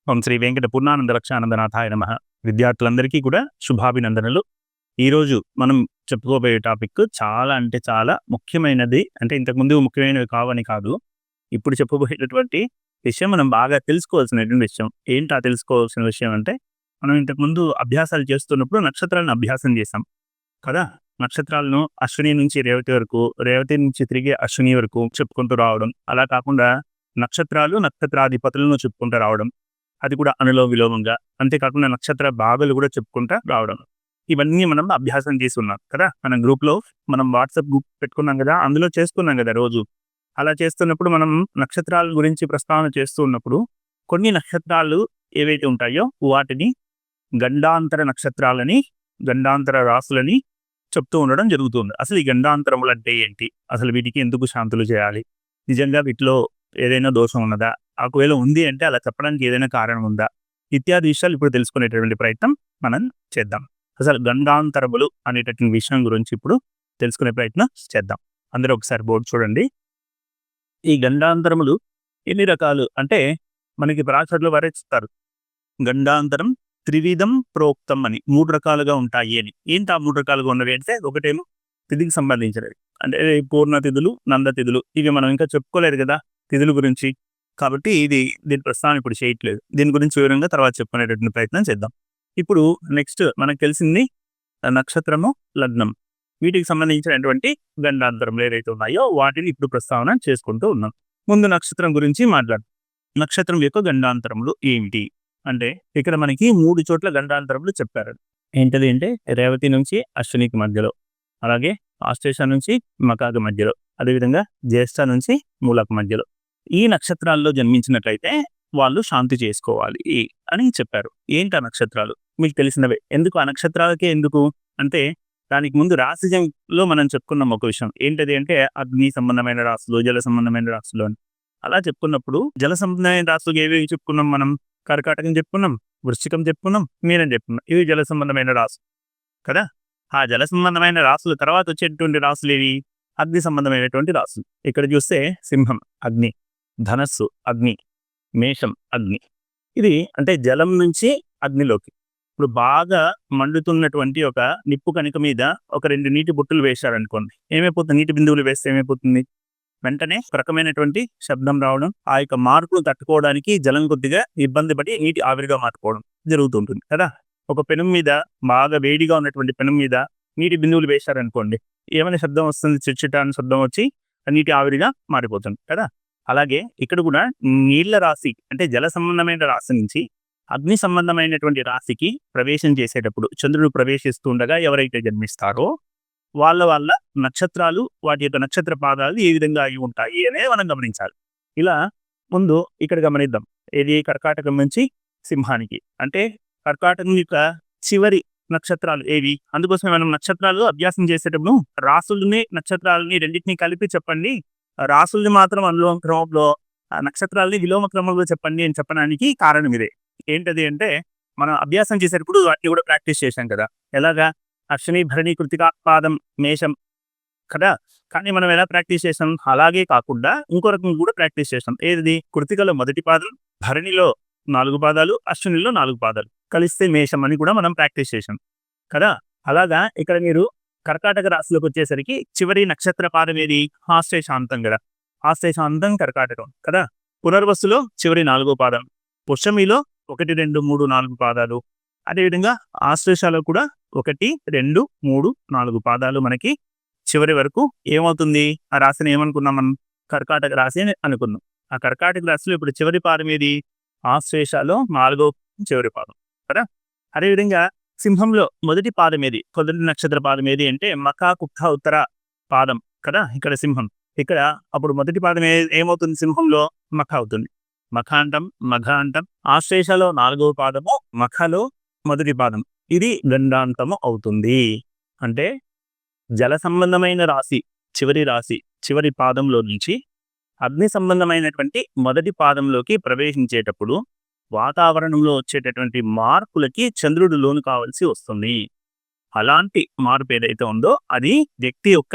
ఓం శ్రీ వెంకట పూర్ణానంద లక్షానందనాథాయ నమః. విద్యార్థులందరికీ కూడా శుభాభినందనలు. ఈరోజు మనం చెప్పుకోబోయే టాపిక్ చాలా అంటే చాలా ముఖ్యమైనది. అంటే ఇంతకుముందు ముఖ్యమైనవి కావని కాదు. ఇప్పుడు చెప్పబోయేటటువంటి విషయం మనం బాగా తెలుసుకోవాల్సినటువంటి విషయం. ఏంటి ఆ తెలుసుకోవాల్సిన విషయం అంటే, మనం ఇంతకుముందు అభ్యాసాలు చేస్తున్నప్పుడు నక్షత్రాలను అభ్యాసం చేసాం కదా! నక్షత్రాలను అశ్విని నుంచి రేవతి వరకు, రేవతి నుంచి తిరిగి అశ్విని వరకు చెప్పుకుంటూ రావడం. అలా కాకుండా నక్షత్రాలు, నక్షత్రాధిపతులను చెప్పుకుంటూ రావడం. అది కూడా అనులోమ విలోమంగా. అంతేకాకుండా నక్షత్ర భాగాలు కూడా చెప్పుకుంటా రావడం. ఇవన్నీ మనం అభ్యాసం చేసి ఉన్నాం కదా! మన గ్రూప్‌లో మనం వాట్సాప్ గ్రూప్ పెట్టుకున్నాం కదా! అందులో చేస్తున్నాం కదా రోజు. అలా చేస్తున్నప్పుడు మనం నక్షత్రాల గురించి ప్రస్తావన చేస్తూ ఉన్నప్పుడు కొన్ని నక్షత్రాలు ఏవైతే ఉంటాయో వాటిని గండాంతర నక్షత్రాలని, గండాంతర రాసులని చెప్తూ ఉండడం జరుగుతుంది. అసలు ఈ గండాంతరములు అంటే ఏంటి? అసలు వీటికి ఎందుకు శాంతులు చేయాలి? నిజంగా వీటిలో ఏదైనా దోషం ఉన్నదా? ఒకవేళ ఉంది అంటే అలా చెప్పడానికి ఏదైనా కారణం ఉందా? ఇత్యాది విషయాలు ఇప్పుడు తెలుసుకునేటటువంటి ప్రయత్నం మనం చేద్దాం. అసలు గండాంతరములు అనేటటువంటి విషయం గురించి ఇప్పుడు తెలుసుకునే ప్రయత్నం చేద్దాం. అందరూ ఒకసారి బోర్డు చూడండి. ఈ గండాంతరములు ఎన్ని రకాలు అంటే మనకి పరాశరుల వారే చెప్తారు. గండాంతరం త్రివిధం ప్రోక్తం అని 3 రకాలుగా ఉంటాయి అని. ఏంటి ఆ 3 రకాలుగా ఉన్నవి అంటే, ఒకటేమో తిథికి సంబంధించినవి. అంటే పూర్ణ తిథులు, నంద తిథులు. ఇవి మనం ఇంకా చెప్పుకోలేదు కదా తిథుల గురించి. కాబట్టి దీని ప్రస్తావన ఇప్పుడు చేయట్లేదు. దీని గురించి వివరంగా తర్వాత చెప్పుకునేటటువంటి ప్రయత్నం చేద్దాం. ఇప్పుడు నెక్స్ట్ మనకు తెలిసింది నక్షత్రము, లగ్నం. వీటికి సంబంధించినటువంటి గండాంతరములు ఏవైతే ఉన్నాయో వాటిని ఇప్పుడు ప్రస్తావన చేసుకుంటూ ఉన్నాం. ముందు నక్షత్రం గురించి మాట్లాడదాం. నక్షత్రం యొక్క గండాంతరములు ఏమిటి అంటే, ఇక్కడ మనకి 3 చోట్ల గండాంతరములు చెప్పారు. ఏంటది అంటే, రేవతి నుంచి అశ్వినికి మధ్యలో, అలాగే ఆశ్లేష నుంచి మఖాకు మధ్యలో, అదేవిధంగా జ్యేష్ఠ నుంచి మూలకు మధ్యలో. ఈ నక్షత్రాల్లో జన్మించినట్లయితే వాళ్ళు శాంతి చేసుకోవాలి అని చెప్పారు. ఏంటి ఆ నక్షత్రాలు? మీకు తెలిసినవే. ఎందుకు ఆ నక్షత్రాలకే ఎందుకు అంటే, దానికి ముందు రాశిజంలో మనం చెప్పుకున్నాం ఒక విషయం. ఏంటది అంటే, అగ్ని సంబంధమైన రాశులు, జల సంబంధమైన రాశులు అని. అలా చెప్పుకున్నప్పుడు జల సంబంధమైన రాశులు ఏవేవి చెప్పుకున్నాం మనం? కర్కాటకం చెప్పుకున్నాం, వృశ్చికం చెప్పుకున్నాం, మీనం చెప్పుకున్నాం. ఇవి జల సంబంధమైన రాశులు కదా! ఆ జల సంబంధమైన రాశుల తర్వాత వచ్చేటువంటి రాశులు ఏవి? అగ్ని సంబంధమైనటువంటి రాశులు. ఇక్కడ చూస్తే సింహం అగ్ని, ధనస్సు అగ్ని, మేషం అగ్ని. ఇది అంటే జలం నుంచి అగ్నిలోకి. ఇప్పుడు బాగా మండుతున్నటువంటి ఒక నిప్పు కణిక మీద ఒక 2 నీటి బొట్టులు వేశారనుకోండి, ఏమైపోతుంది? నీటి బిందువులు వేస్తే ఏమైపోతుంది? వెంటనే ఒక రకమైనటువంటి శబ్దం రావడం, ఆ యొక్క మార్పును తట్టుకోవడానికి జలం కొద్దిగా ఇబ్బంది పడి నీటి ఆవిరిగా మారిపోవడం జరుగుతుంటుంది కదా! ఒక పెనం మీద, బాగా వేడిగా ఉన్నటువంటి పెనం మీద నీటి బిందువులు వేశారనుకోండి, ఏమైనా శబ్దం వస్తుంది? చిట్చిట అని శబ్దం వచ్చి నీటి ఆవిరిగా మారిపోతుంది కదా! అలాగే ఇక్కడ కూడా నీళ్ల రాశి అంటే జల సంబంధమైన రాశి నుంచి అగ్ని సంబంధమైనటువంటి రాశికి ప్రవేశం చేసేటప్పుడు, చంద్రుడు ప్రవేశిస్తూ ఉండగా ఎవరైతే జన్మిస్తారో వాళ్ళ నక్షత్రాలు, వాటి యొక్క నక్షత్ర పాదాలు ఏ విధంగా అయి ఉంటాయి అనేది మనం గమనించాలి. ఇలా ముందు ఇక్కడ గమనిద్దాం. ఇది కర్కాటకం నుంచి సింహానికి. అంటే కర్కాటకం యొక్క చివరి నక్షత్రాలు ఏవి? అందుకోసమే మనం నక్షత్రాలు అభ్యాసం చేసేటప్పుడు రాసుల్ని, నక్షత్రాలని రెండింటినీ కలిపి చెప్పండి, రాసుల్ని మాత్రం అనులోమ క్రమంలో, నక్షత్రాలని విలోమ క్రమంలో చెప్పండి అని చెప్పడానికి కారణం ఇదే. ఏంటది అంటే, మనం అభ్యాసం చేసేటప్పుడు వాటిని కూడా ప్రాక్టీస్ చేశాం కదా. ఎలాగా? అశ్విని, భరణి, కృతిక, పాదం, మేషం కదా! కానీ మనం ఎలా ప్రాక్టీస్ చేసాం? అలాగే కాకుండా ఇంకో రకం కూడా ప్రాక్టీస్ చేసాం. ఏది? కృతికలో మొదటి పాదం, భరణిలో 4 పాదాలు, అశ్వినిలో 4 పాదాలు కలిస్తే మేషం అని కూడా మనం ప్రాక్టీస్ చేసాం కదా! అలాగా ఇక్కడ మీరు కర్కాటక రాశిలోకి వచ్చేసరికి చివరి నక్షత్ర పాదం ఏది? ఆశ్లేషాంతం కదా! ఆశ్లేషాంతం కర్కాటకం కదా! పునర్వసులో చివరి 4వ పాదం, పుష్యమిలో 1, 2, 3, 4 పాదాలు. అదేవిధంగా ఆశ్లేషాలో కూడా 1, 2, 3, 4 పాదాలు మనకి చివరి వరకు ఏమవుతుంది? ఆ రాశిని ఏమనుకున్నాం మనం? కర్కాటక రాశి అని అనుకున్నాం. ఆ కర్కాటక రాశిలో ఇప్పుడు చివరి పాదం ఏది? ఆశ్లేషలో 4వ చివరి పాదం కదా! అదేవిధంగా సింహంలో మొదటి పాదం ఏది? మొదటి నక్షత్ర పాదం ఏది అంటే మఖా, కుక్క, ఉత్తర పాదం కదా! ఇక్కడ సింహం. ఇక్కడ అప్పుడు మొదటి పాదం ఏమవుతుంది? సింహంలో మఖ అవుతుంది. మఖాంతం, మఘాంతం. ఆశ్లేషలో 4వ పాదము, మఖలో మొదటి పాదం. ఇది గండాంతము అవుతుంది. అంటే జల సంబంధమైన రాశి, చివరి రాశి, చివరి పాదంలో నుంచి అగ్ని సంబంధమైనటువంటి మొదటి పాదంలోకి ప్రవేశించేటప్పుడు వాతావరణంలో వచ్చేటటువంటి మార్పులకి చంద్రుడు లోను కావాల్సి వస్తుంది. అలాంటి మార్పు ఏదైతే ఉందో అది వ్యక్తి యొక్క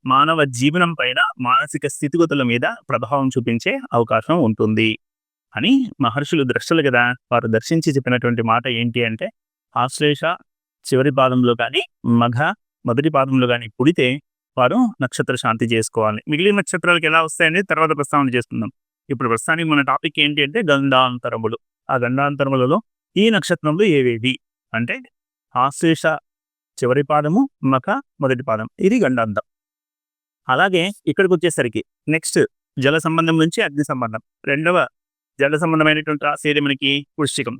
మానవ జీవనం పైన, మానసిక స్థితిగతుల మీద ప్రభావం చూపించే అవకాశం ఉంటుంది. అని మహర్షులు ద్రష్టలు కదా, వారు దర్శించి చెప్పినటువంటి మాట ఏంటి అంటే, ఆశ్లేష చివరి పాదంలో కానీ మఘ మొదటి పాదంలో కానీ పుడితే వారు నక్షత్ర శాంతి చేసుకోవాలి. మిగిలిన నక్షత్రాలకు ఎలా వస్తాయనేది తర్వాత ప్రస్తావన చేసుకుందాం. ఇప్పుడు ప్రస్తుతానికి మన టాపిక్ ఏంటి అంటే గండాంతరములు. ఆ గండాంతరములలో ఈ నక్షత్రములు ఏవేవి అంటే ఆశ్లేష చివరి పాదము, మఖ మొదటి పాదం, ఇది గండాంతం. అలాగే ఇక్కడికి వచ్చేసరికి నెక్స్ట్ జల సంబంధం నుంచి అగ్ని సంబంధం. రెండవ జల సంబంధమైనటువంటి రాశి ఏది మనకి వృశ్చికం.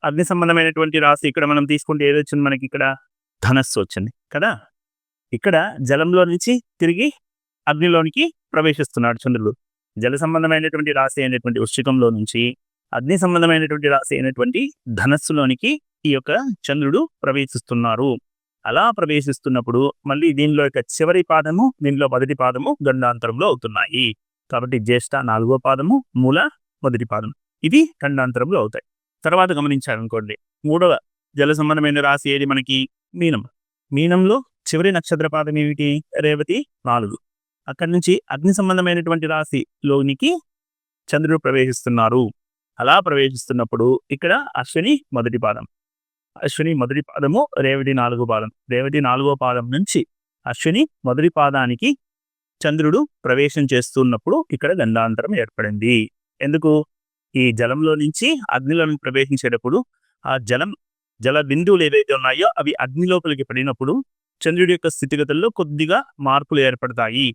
అగ్ని సంబంధమైనటువంటి రాశి ఇక్కడ మనం తీసుకుంటే ఏది వచ్చింది మనకి, ఇక్కడ ధనస్సు వచ్చింది కదా. ఇక్కడ జలంలో నుంచి తిరిగి అగ్నిలోనికి ప్రవేశిస్తున్నాడు చంద్రుడు. జల సంబంధమైనటువంటి రాశి అయినటువంటి వృశ్చికంలో నుంచి అగ్ని సంబంధమైనటువంటి రాశి అయినటువంటి ధనస్సులోనికి ఈ యొక్క చంద్రుడు ప్రవేశిస్తున్నారు. అలా ప్రవేశిస్తున్నప్పుడు మళ్ళీ దీనిలో యొక్క చివరి పాదము, దీనిలో మొదటి పాదము గండాంతరంలో అవుతున్నాయి. కాబట్టి జ్యేష్ఠ 4వ పాదము, మూల మొదటి పాదం, ఇది గండాంతరంలో అవుతాయి. తర్వాత గమనించాలనుకోండి, మూడవ జల సంబంధమైన రాశి ఏది మనకి మీనం. మీనంలో చివరి నక్షత్ర పాదం ఏమిటి, రేవతి 4. అక్కడి నుంచి అగ్ని సంబంధమైనటువంటి రాశిలోనికి చంద్రుడు ప్రవేశిస్తున్నారు. అలా ప్రవేశిస్తున్నప్పుడు ఇక్కడ అశ్విని మొదటి పాదం, అశ్విని మొదటి పాదము, రేవతి 4వ పాదం. రేవతి 4వ పాదం నుంచి అశ్విని మొదటి పాదానికి చంద్రుడు ప్రవేశం చేస్తున్నప్పుడు ఇక్కడ గండాంతరం ఏర్పడింది. ఎందుకు, ఈ జలంలో నుంచి అగ్నిలోకి ప్రవేశించేటప్పుడు ఆ జల బిందువులు ఏవైతే ఉన్నాయో అవి అగ్ని లోపలికి పడినప్పుడు చంద్రుడి యొక్క స్థితిగతుల్లో కొద్దిగా మార్పులు ఏర్పడతాయి.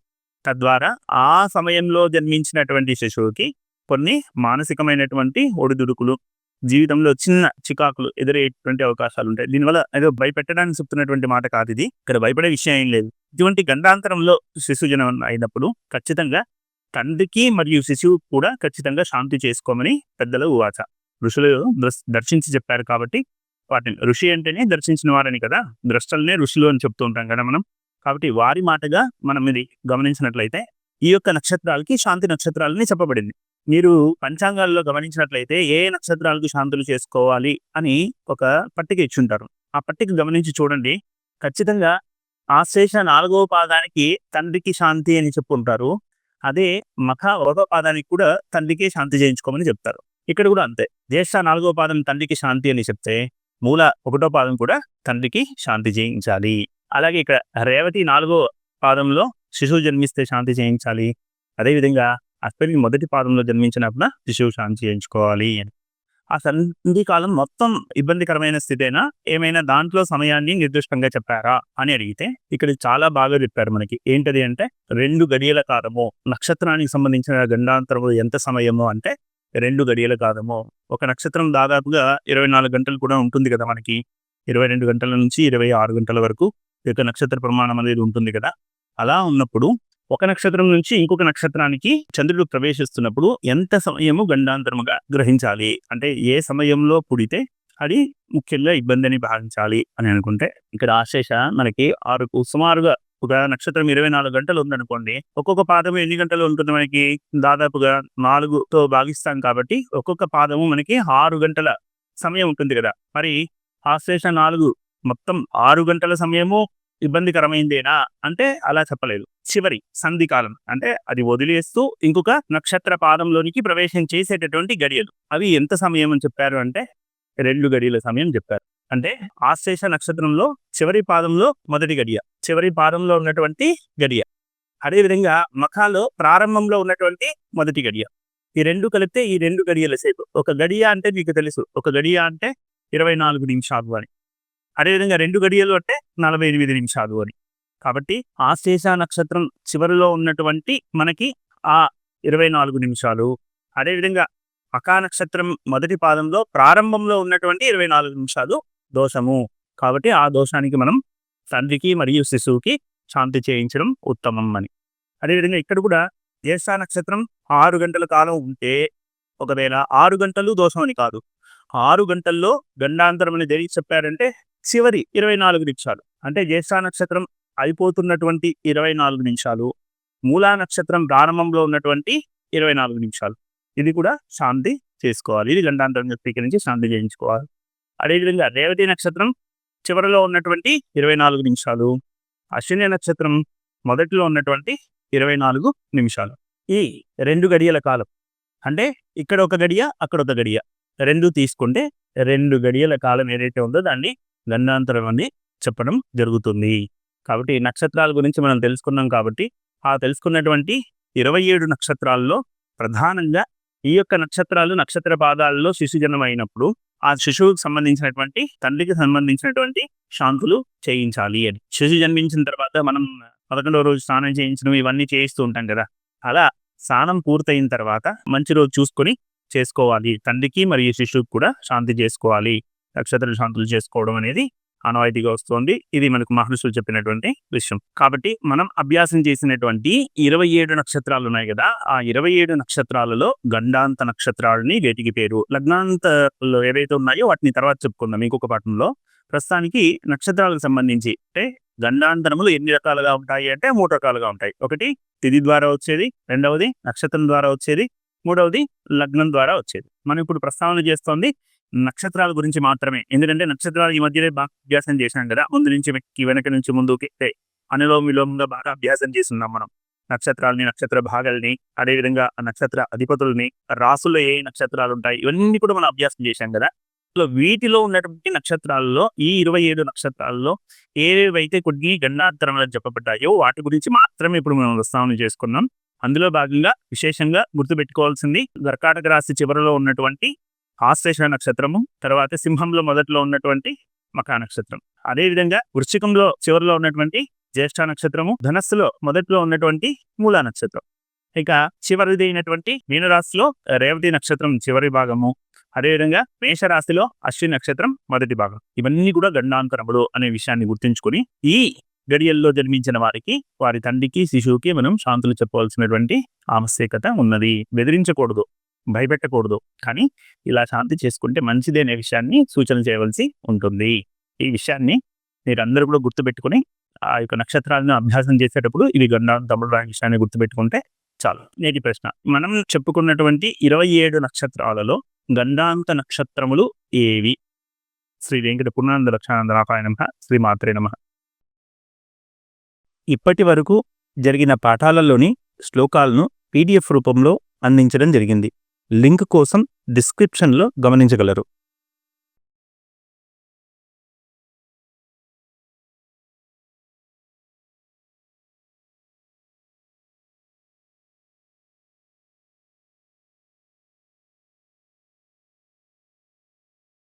తద్వారా ఆ సమయంలో జన్మించినటువంటి శిశువుకి కొన్ని మానసికమైనటువంటి ఒడిదుడుకులు, జీవితంలో చిన్న చికాకులు ఎదురయ్యేటువంటి అవకాశాలు ఉంటాయి. దీనివల్ల ఏదో భయపెట్టడానికి చెప్తున్నటువంటి మాట కాదు ఇది, ఇక్కడ భయపడే విషయం ఏం లేదు. ఇటువంటి గండాంతరంలో శిశు జనం అయినప్పుడు ఖచ్చితంగా తండ్రికి మరియు శిశువు కూడా ఖచ్చితంగా శాంతి చేసుకోమని పెద్దల ఉవాచ. ఋషులు దర్శించి చెప్పారు కాబట్టి వాటిని, ఋషి అంటేనే దర్శించిన వారని కదా, ద్రష్టలనే ఋషులు అని చెప్తూ ఉంటాం కదా మనం. కాబట్టి వారి మాటగా మనం ఇది గమనించినట్లయితే ఈ యొక్క నక్షత్రాలకి శాంతి నక్షత్రాలని చెప్పబడింది. మీరు పంచాంగాల్లో గమనించినట్లయితే ఏ నక్షత్రాలకు శాంతులు చేసుకోవాలి అని ఒక పట్టిక ఇచ్చుంటారు. ఆ పట్టిక గమనించి చూడండి, ఖచ్చితంగా ఆశ్లేష 4వ పాదానికి తండ్రికి శాంతి అని చెప్పుకుంటారు. అదే మఖ 1వ పాదానికి కూడా తండ్రికి శాంతి చేయించుకోమని చెప్తారు. ఇక్కడ కూడా అంతే, జ్యేష్ఠ 4వ పాదం తండ్రికి శాంతి అని చెప్తే మూల 1వ పాదం కూడా తండ్రికి శాంతి చేయించాలి. అలాగే ఇక్కడ రేవతి 4వ పాదంలో శిశువు జన్మిస్తే శాంతి చేయించాలి. అదేవిధంగా అశ్విని మొదటి పాదంలో జన్మించినప్పుడు శిశువు శాంతి చేయించుకోవాలి అని. ఆ సంధి కాలం మొత్తం ఇబ్బందికరమైన స్థితేనా, ఏమైనా దాంట్లో సమయాన్ని నిర్దిష్టంగా చెప్పారా అని అడిగితే ఇక్కడ చాలా బాగా చెప్పారు మనకి. ఏంటది అంటే 2 గడియల కాలము. నక్షత్రానికి సంబంధించిన గండాంతరము ఎంత సమయము అంటే 2 గడియల కాలము. ఒక నక్షత్రం దాదాపుగా 24 గంటలు కూడా ఉంటుంది కదా మనకి, 22 గంటల నుంచి 26 గంటల వరకు ఈ యొక్క నక్షత్ర ప్రమాణం అనేది ఉంటుంది కదా. అలా ఉన్నప్పుడు ఒక నక్షత్రం నుంచి ఇంకొక నక్షత్రానికి చంద్రుడు ప్రవేశిస్తున్నప్పుడు ఎంత సమయము గండాంతరముగా గ్రహించాలి అంటే, ఏ సమయంలో పుడితే అది ముఖ్యంగా ఇబ్బంది అని భావించాలి అని అనుకుంటే, ఇక్కడ ఆశ్లేష మనకి 6కు సుమారుగా, ఒక నక్షత్రం 24 గంటలు ఉందనుకోండి, ఒక్కొక్క పాదము ఎన్ని గంటలు ఉంటుంది మనకి, దాదాపుగా 4తో భాగిస్తాం కాబట్టి ఒక్కొక్క పాదము మనకి 6 గంటల సమయం ఉంటుంది కదా. మరి ఆశ్లేష 4 మొత్తం 6 గంటల సమయము ఇబ్బందికరమైందేనా అంటే అలా చెప్పలేదు. చివరి సంధికాలం అంటే అది వదిలేస్తూ ఇంకొక నక్షత్ర పాదంలోనికి ప్రవేశం చేసేటటువంటి గడియలు, అవి ఎంత సమయం అని చెప్పారు అంటే 2 గడియల సమయం చెప్పారు. అంటే ఆశ్లేష నక్షత్రంలో చివరి పాదంలో మొదటి గడియ, చివరి పాదంలో ఉన్నటువంటి గడియ, అదేవిధంగా మఖాలో ప్రారంభంలో ఉన్నటువంటి మొదటి గడియ, ఈ 2 కలిపితే ఈ 2 గడియల సేపు. ఒక గడియ అంటే మీకు తెలుసు, ఒక గడియ అంటే 24 నిమిషాలు అని. అదేవిధంగా 2 గడియలు అంటే 48 నిమిషాలు అని. కాబట్టి ఆశ్లేష నక్షత్రం చివరిలో ఉన్నటువంటి మనకి ఆ 24 నిమిషాలు, అదేవిధంగా మఖా నక్షత్రం మొదటి పాదంలో ప్రారంభంలో ఉన్నటువంటి 24 నిమిషాలు దోషము. కాబట్టి ఆ దోషానికి మనం తండ్రికి మరియు శిశువుకి శాంతి చేయించడం ఉత్తమం అని. అదేవిధంగా ఇక్కడ కూడా జ్యేష్ఠ నక్షత్రం 6 గంటల కాలం ఉంటే, ఒకవేళ 6 గంటలు దోషం అని కాదు, 6 గంటల్లో గండాంతరం అని దేనికి చెప్పారంటే చివరి 24 నిమిషాలు. అంటే జ్యేష్ఠ నక్షత్రం అయిపోతున్నటువంటి 24 నిమిషాలు, మూలా నక్షత్రం ప్రారంభంలో ఉన్నటువంటి 24 నిమిషాలు, ఇది కూడా శాంతి చేసుకోవాలి. ఇది గండాంతరం స్వీకరించి శాంతి చేయించుకోవాలి. అదేవిధంగా రేవతి నక్షత్రం చివరిలో ఉన్నటువంటి 24 నిమిషాలు, అశ్విని నక్షత్రం మొదటిలో ఉన్నటువంటి 24 నిమిషాలు, ఈ 2 గడియల కాలం అంటే ఇక్కడ ఒక గడియ, అక్కడ ఒక గడియ 2 తీసుకుంటే 2 గడియల కాలం ఏదైతే ఉందో దాన్ని గండాంతరం అని చెప్పడం జరుగుతుంది. కాబట్టి నక్షత్రాల గురించి మనం తెలుసుకున్నాం కాబట్టి ఆ తెలుసుకున్నటువంటి 27 నక్షత్రాల్లో ప్రధానంగా ఈ యొక్క నక్షత్రాలు నక్షత్ర పాదాలలో శిశుజన్మ అయినప్పుడు ఆ శిశువుకు సంబంధించినటువంటి తండ్రికి సంబంధించినటువంటి శాంతులు చేయించాలి అని. శిశు జన్మించిన తర్వాత మనం 11వ రోజు స్నానం చేయించడం ఇవన్నీ చేయిస్తూ ఉంటాం కదా. అలా స్నానం పూర్తయిన తర్వాత మంచి రోజు చూసుకొని చేసుకోవాలి. తండ్రికి మరియు శిశువుకు కూడా శాంతి చేసుకోవాలి. నక్షత్ర శాంతులు చేసుకోవడం అనేది ఆనవాయితీగా వస్తుంది. ఇది మనకు మహర్షులు చెప్పినటువంటి విషయం. కాబట్టి మనం అభ్యాసం చేసినటువంటి 27 నక్షత్రాలు ఉన్నాయి కదా, ఆ 27 నక్షత్రాలలో గండాంత నక్షత్రాలని వేటికి పేరు. లగ్నాంతలో ఏవైతే ఉన్నాయో వాటిని తర్వాత చెప్పుకుందాం ఇంకొక పాఠంలో. ప్రస్తుతానికి నక్షత్రాలకు సంబంధించి అంటే గండాంతరములు ఎన్ని రకాలుగా ఉంటాయి అంటే 3 రకాలుగా ఉంటాయి. ఒకటి తిథి ద్వారా వచ్చేది, రెండవది నక్షత్రం ద్వారా వచ్చేది, మూడవది లగ్నం ద్వారా వచ్చేది. మనం ఇప్పుడు ప్రస్తావన చేస్తోంది నక్షత్రాల గురించి మాత్రమే. ఎందుకంటే నక్షత్రాలు ఈ మధ్యనే బాగా అభ్యాసం చేశాం కదా, ముందు నుంచి వెనక నుంచి ముందుకి అనులోమ విలోమంగా బాగా అభ్యాసం చేస్తున్నాం మనం. నక్షత్రాలని, నక్షత్ర భాగాల్ని, అదేవిధంగా నక్షత్ర అధిపతుల్ని, రాసుల్లో ఏ నక్షత్రాలు ఉంటాయి ఇవన్నీ కూడా మనం అభ్యాసం చేశాం కదా. వీటిలో ఉన్నటువంటి నక్షత్రాల్లో ఈ 27 నక్షత్రాల్లో ఏవేవైతే కొన్ని గండాంతరములు చెప్పబడ్డాయో వాటి గురించి మాత్రమే ఇప్పుడు మనం ప్రస్తావన చేసుకున్నాం. అందులో భాగంగా విశేషంగా గుర్తుపెట్టుకోవాల్సింది కర్కాటక రాశి చివరిలో ఉన్నటువంటి ఆశ్లేష నక్షత్రము, తర్వాత సింహంలో మొదట్లో ఉన్నటువంటి మఖా నక్షత్రం, అదేవిధంగా వృశ్చికంలో చివరిలో ఉన్నటువంటి జ్యేష్ఠ నక్షత్రము, ధనస్సులో మొదట్లో ఉన్నటువంటి మూలా నక్షత్రం, ఇక చివరిది అయినటువంటి మీనరాశిలో రేవతి నక్షత్రం చివరి భాగము, అదేవిధంగా మేషరాశిలో అశ్విని నక్షత్రం మొదటి భాగం. ఇవన్నీ కూడా గండాంతరములు అనే విషయాన్ని గుర్తుంచుకొని ఈ గడియల్లో జన్మించిన వారికి, వారి తండ్రికి, శిశువుకి మనం శాంతులు చెప్పవలసినటువంటి ఆవశ్యకత ఉన్నది. బెదిరించకూడదు, భయపెట్టకూడదు, కానీ ఇలా శాంతి చేసుకుంటే మంచిది అనే విషయాన్ని సూచన చేయవలసి ఉంటుంది. ఈ విషయాన్ని మీరందరూ కూడా గుర్తుపెట్టుకుని ఆ యొక్క నక్షత్రాలను అభ్యాసం చేసేటప్పుడు ఇవి గండాంతములు అనే విషయాన్ని గుర్తుపెట్టుకుంటే చాలు. నేటి ప్రశ్న, మనం చెప్పుకున్నటువంటి 27 నక్షత్రాలలో గండాంత నక్షత్రములు ఏవి? శ్రీ వెంకట పూర్ణానంద లక్షానందనాథాయ నమః. శ్రీ మాత్రే నమః. ఇప్పటి వరకు జరిగిన పాఠాలలోని శ్లోకాలను PDF రూపంలో అందించడం జరిగింది. లింక్ కోసం డిస్క్రిప్షన్లో గమనించగలరు.